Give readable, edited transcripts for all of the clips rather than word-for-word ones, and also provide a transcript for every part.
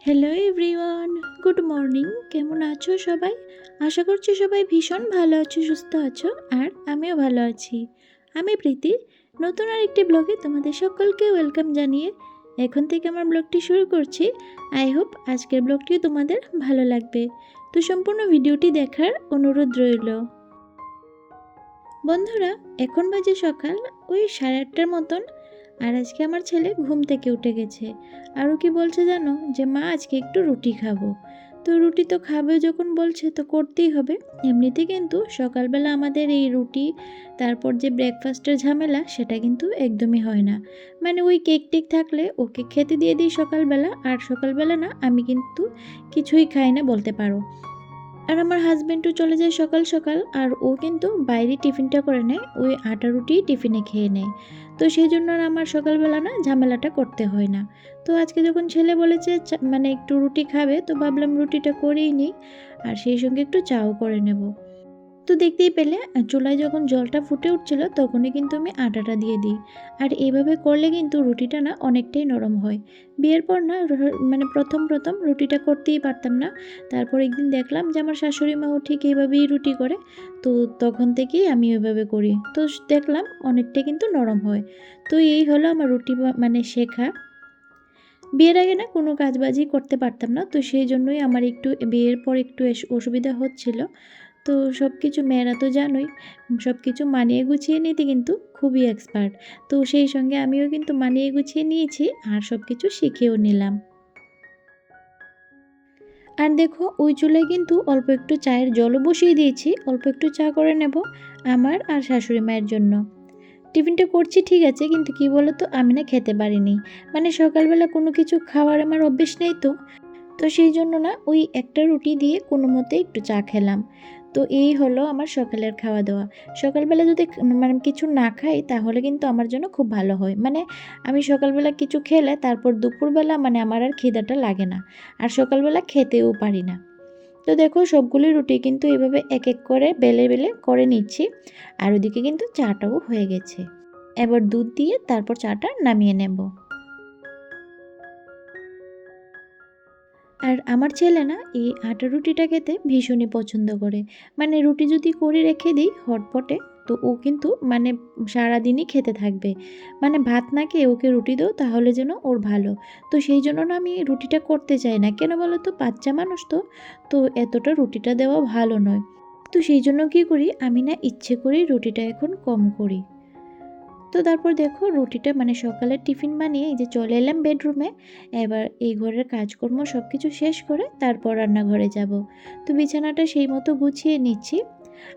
Hello everyone, good morning. কেমন আছো সবাই? আশা করছি সবাই ভীষণ ভালো আছো, সুস্থ আছো, আর আমিও ভালো আছি। আমি প্রীতি, নতুন আরেকটি ব্লগে তোমাদের সকলকে ওয়েলকাম জানিয়ে এখন থেকে আমার ব্লগটি শুরু করছি। আই হোপ আজকের ব্লগটিও তোমাদের ভালো লাগবে। তো সম্পূর্ণ ভিডিওটি দেখার অনুরোধ রইল। বন্ধুরা, এখন বাজে সকাল ওই 8:30টার মতন। আর আজকে আমার ছেলে ঘুম থেকে উঠে গেছে। আর ও কি বলছে জানো, যে মা আজকে একটু রুটি খাবো। তো রুটি তো খাবে যখন বলছে তো করতেই হবে। এমনিতে কিন্তু সকালবেলা আমাদের এই রুটি তারপর যে ব্রেকফাস্টের ঝামেলা সেটা কিন্তু একদমই হয় না। মানে ওই কেক টেক থাকলে ওকে খেতে দিয়ে দিই সকালবেলা, আর সকালবেলা না আমি কিন্তু কিছুই খাই না বলতে পারো। আর আমার হাজব্যান্ডও চলে যায় সকাল সকাল, আর ও কিন্তু বাইরে টিফিনটা করে নেয়, ওই আটা রুটি টিফিনে খেয়ে নেয়। তো সেই জন্য আর আমার সকালবেলা না ঝামেলাটা করতে হয় না। তো আজকে যখন ছেলে বলেছে মানে একটু রুটি খাবে, তো ভাবলাম রুটিটা করেই নিই, আর সেই সঙ্গে একটু চাও করে নেব। তো দেখতেই পেলে চুলায় যখন জলটা ফুটে উঠছিল তখনই কিন্তু আমি আটাটা দিয়ে দিই। আর এইভাবে করলে কিন্তু রুটিটা না অনেকটাই নরম হয়। বিয়ের পর না মানে প্রথম প্রথম রুটিটা করতেই পারতাম না। তারপর একদিন দেখলাম যে আমার শাশুড়ি মাও ঠিক এইভাবেই রুটি করে। তো তখন থেকেই আমি ওইভাবে করি। তো দেখলাম অনেকটা কিন্তু নরম হয়। তো এই হলো আমার রুটি মানে শেখা। বিয়ের আগে না কোনো কাজবাজই করতে পারতাম না, তো সেই জন্যই আমার একটু বিয়ের পর একটু অসুবিধা হচ্ছিল। তো সব কিছু মেয়েরা তো জানোই, সব কিছু মানিয়ে গুছিয়ে নিতে কিন্তু খুবই এক্সপার্ট। তো সেই সঙ্গে আমিও কিন্তু মানিয়ে গুছিয়ে নিয়েছি, আর সব কিছু শিখেও নিলাম। আর দেখো ওই চুলায় কিন্তু অল্প একটু চায়ের জলও বসিয়ে দিয়েছি, অল্প একটু চা করে নেব আমার আর শাশুড়ি মায়ের জন্য। টিফিনটা করছি ঠিক আছে, কিন্তু কি বলো তো, আমি না খেতে পারিনি। মানে সকালবেলা কোনো কিছু খাওয়ার আমার অভ্যেস নেই, তো তো সেই জন্য না ওই একটা রুটি দিয়ে কোনো মতে একটু চা খেলাম। তো এই হলো আমার সকালের খাওয়া দাওয়া। সকালবেলা যদি মানে কিছু না খাই তাহলে কিন্তু আমার জন্য খুব ভালো হয়। মানে আমি সকালবেলা কিছু খেলে তারপর দুপুরবেলা মানে আমার আর খিদাটা লাগে না। আর সকালবেলা খেতেও পারি না। তো দেখো সবগুলি রুটি কিন্তু এভাবে এক এক করে বেলে বেলে করে নিচ্ছি। আর ওদিকে কিন্তু চাটাও হয়ে গেছে। এবার দুধ দিয়ে তারপর চাটা নামিয়ে নেব। আর আমার ছেলে না এই আটা রুটিটা খেতে ভীষণই পছন্দ করে। মানে রুটি যদি করে রেখে দিই হটপটে, তো ও কিন্তু মানে সারাদিনই খেতে থাকবে। মানে ভাত না খেয়ে ওকে রুটি দাও তাহলে যেন ওর ভালো। তো সেই জন্য না আমি রুটিটা করতে চাই না, কেন বলো তো, বাচ্চা মানুষ তো, তো এতটা রুটিটা দেওয়া ভালো নয়। তো সেই জন্য কী করি, আমি না ইচ্ছে করেই রুটিটা এখন কম করি। তো তারপর দেখো রুটিটা মানে সকালের টিফিন বানিয়ে এই যে চলে এলাম বেডরুমে। এবার এই ঘরের কাজকর্ম সব কিছু শেষ করে তারপর রান্নাঘরে যাব। তো বিছানাটা সেই মতো গুছিয়ে নিচ্ছি।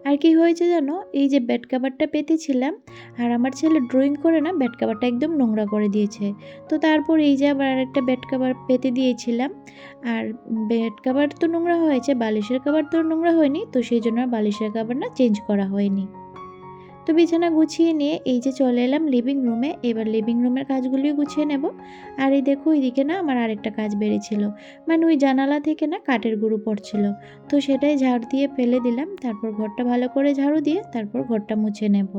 আর কি হয়েছে জানো, এই যে বেড কাভারটা পেতেছিলাম, আর আমার ছেলে ড্রয়িং করে না বেড কাভারটা একদম নোংরা করে দিয়েছে। তো তারপর এই যে আবার আরেকটা বেড কাভার পেতে দিয়েছিলাম। আর বেড কাভার তো নোংরা হয়েছে, বালিশের কাভার তো নোংরা হয়নি, তো সেই জন্য আর বালিশের কাভার না চেঞ্জ করা হয়নি। তো বিছানা গুছিয়ে নিয়ে এই যে চলে এলাম লিভিং রুমে। এবার লিভিং রুমের কাজগুলিও গুছিয়ে নেব। আর এই দেখো এইদিকে না আমার আরেকটা কাজ বেড়েছিল, মানে ওই জানালা থেকে না কাঠের গুঁড়ো পড়ছিল। তো সেটাই ঝাড়ু দিয়ে ফেলে দিলাম, তারপর ঘরটা ভালো করে ঝাড়ু দিয়ে তারপর ঘরটা মুছে নেব।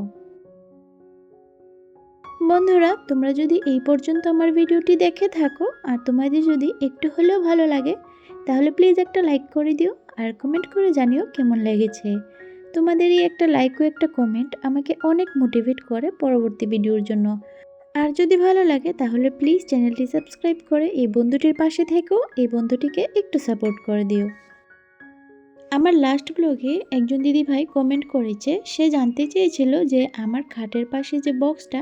বন্ধুরা, তোমরা যদি এই পর্যন্ত আমার ভিডিওটি দেখে থাকো আর তোমাদের যদি একটু হলেও ভালো লাগে, তাহলে প্লিজ একটা লাইক করে দিও, আর কমেন্ট করে জানিও কেমন লেগেছে। তোমাদের এই একটা লাইক ও একটা কমেন্ট আমাকে অনেক মোটিভেট করে পরবর্তী ভিডিওর জন্য। আর যদি ভালো লাগে তাহলে প্লিজ চ্যানেলটি সাবস্ক্রাইব করে এই বন্ধুটির পাশে থেকেও এই বন্ধুটিকে একটু সাপোর্ট করে দিও। আমার লাস্ট ব্লগে একজন দিদিভাই কমেন্ট করেছে, সে জানতে চেয়েছিল যে আমার খাটের পাশে যে বক্সটা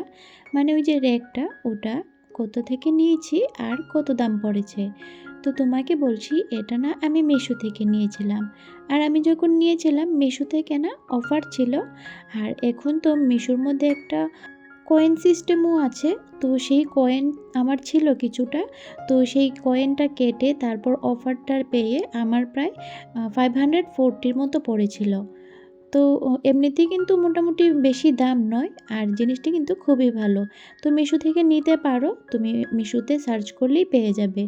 মানে ওই যে র্যাকটা, ওটা কত থেকে নিয়েছি আর কত দাম পড়েছে। তো তোমাকে বলছি, এটা না আমি মিশো থেকে নিয়েছিলাম। আর আমি যখন নিয়েছিলাম মিশো থেকে না অফার ছিল। আর এখন তো মিশোর মধ্যে একটা কয়েন সিস্টেমও আছে। তো সেই কয়েন আমার ছিল কিছুটা। তো সেই কয়েনটা কেটে তারপর অফারটা পেয়ে আমার প্রায় 540 মতো পড়েছিল। তো এমনিতেই কিন্তু মোটামুটি বেশি দাম নয়, আর জিনিসটি কিন্তু খুবই ভালো। তো মিশো থেকে নিতে পারো, তুমি মিশোতে সার্চ করলেই পেয়ে যাবে।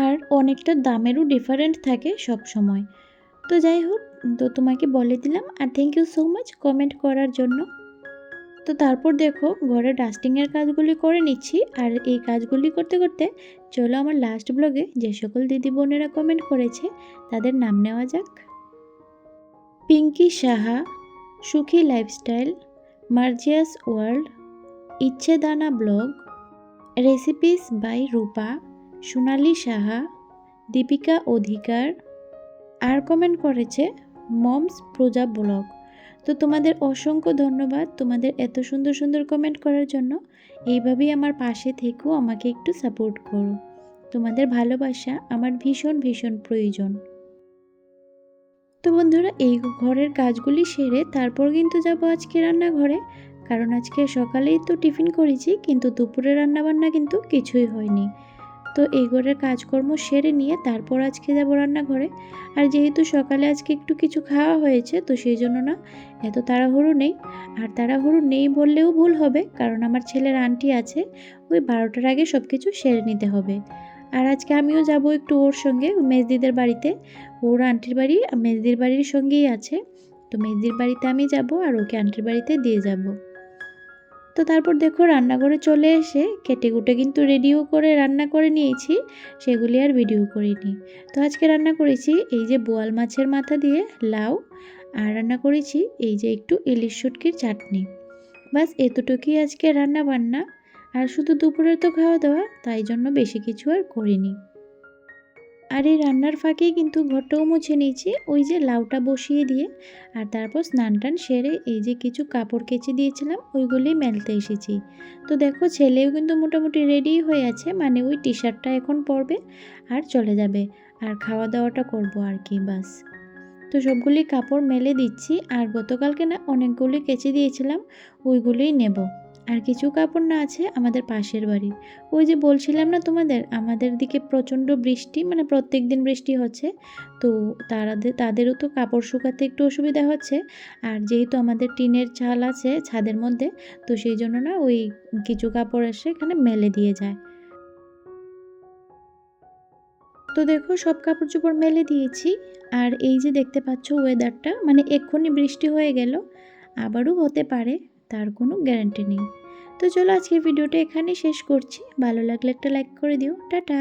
আর অনেকটা দামেরও ডিফারেন্ট থাকে সব সময়। তো যাই হোক, তো তোমাকে বলে দিলাম। আর thank you so much comment করার জন্য। তো তো তারপর দেখো ঘরে ডাস্টিংয়ের কাজগুলি করে নিচ্ছি। আর এই কাজগুলি করতে করতে চলো আমার লাস্ট ব্লগে যে সকল দিদি বোনেরা কমেন্ট করেছে তাদের নাম নেওয়া যাক। Pinki Saha, Sukhi lifestyle, Marzia's world, Icchedana blog, recipes by Rupa, Sonali Saha, Deepika Adhikar, আর কমেন্ট করেছে মমস প্রজা ব্লগ। তো তোমাদের অসংখ্য ধন্যবাদ তোমাদের এত সুন্দর সুন্দর কমেন্ট করার জন্য। এইভাবেই আমার পাশে থেকেও আমাকে একটু সাপোর্ট করো। তোমাদের ভালোবাসা আমার ভীষণ ভীষণ প্রয়োজন। তো বন্ধুরা এই ঘরের কাজগুলি সেরে তারপর কিন্তু যাব আজকে রান্নাঘরে, কারণ আজকে সকালেই তো টিফিন করেছি কিন্তু দুপুরে রান্নাবান্না কিন্তু কিছুই হয়নি। তো এই ঘরের কাজকর্ম সেরে নিয়ে তারপর আজকে যাব রান্নাঘরে। আর যেহেতু সকালে আজকে একটু কিছু খাওয়া হয়েছে তো সেই জন্য না এত তাড়াহুড়ো নেই। আর তাড়াহুড়ো নেই বললেও ভুল হবে, কারণ আমার ছেলের আন্টি আছে, ওই 12টার আগে সব কিছু সেরে নিতে হবে। আর আজকে আমিও যাব একটু ওর সঙ্গে মেজদিদের বাড়িতে। ওর আন্টির বাড়ি মেজদির বাড়ির সঙ্গেই আছে, তো মেজদির বাড়িতে আমি যাব আর ওকে আন্টির বাড়িতে দিয়ে যাব। তো তারপর দেখো রান্নাঘরে চলে এসে কেটেকুটে কিন্তু রেডিও করে রান্না করে নিয়েছি, সেগুলি আর ভিডিও করিনি। তো আজকে রান্না করেছি এই যে বোয়াল মাছের মাথা দিয়ে লাউ, আর রান্না করেছি এই যে একটু ইলিশ শুটকির চাটনি। বাস এতটুকুই আজকে রান্না বান্না। আর শুধু দুপুরে তো খাওয়া দাওয়া, তাই জন্য বেশি কিছু আর করিনি। আর এই রান্নার ফাঁকেই কিন্তু ঘরটাও মুছে নিয়েছি ওই যে লাউটা বসিয়ে দিয়ে। আর তারপর স্নান টান সেরে এই যে কিছু কাপড় কেচে দিয়েছিলাম ওইগুলোই মেলতে এসেছি। তো দেখো ছেলেও কিন্তু মোটামুটি রেডি হয়ে আছে, মানে ওই টি শার্টটা এখন পরবে আর চলে যাবে, আর খাওয়া দাওয়াটা করব আর কি, বাস। তো সবগুলি কাপড় মেলে দিচ্ছি। আর গতকালকে না অনেকগুলি কেচে দিয়েছিলাম, ওইগুলোই নেব। আর কিছু কাপড় না আছে আমাদের পাশের বাড়ির, ওই যে বলছিলাম না তোমাদের আমাদের দিকে প্রচণ্ড বৃষ্টি, মানে প্রত্যেক দিন বৃষ্টি হচ্ছে। তো তাদেরও তো কাপড় শুকাতে একটু অসুবিধা হচ্ছে। আর যেহেতু আমাদের টিনের চাল আছে ছাদের মধ্যে, তো সেই জন্য না ওই কিছু কাপড় এসে এখানে মেলে দিয়ে যায়। তো দেখো সব কাপড় চোপড় মেলে দিয়েছি। আর এই যে দেখতে পাচ্ছ ওয়েদারটা, মানে এক্ষুনি বৃষ্টি হয়ে গেল, আবারও হতে পারে, তার কোনো গ্যারান্টি নেই। তো চলো আজকের ভিডিওটা এখানেই শেষ করছি। ভালো লাগলে একটা লাইক করে দিও। টাটা।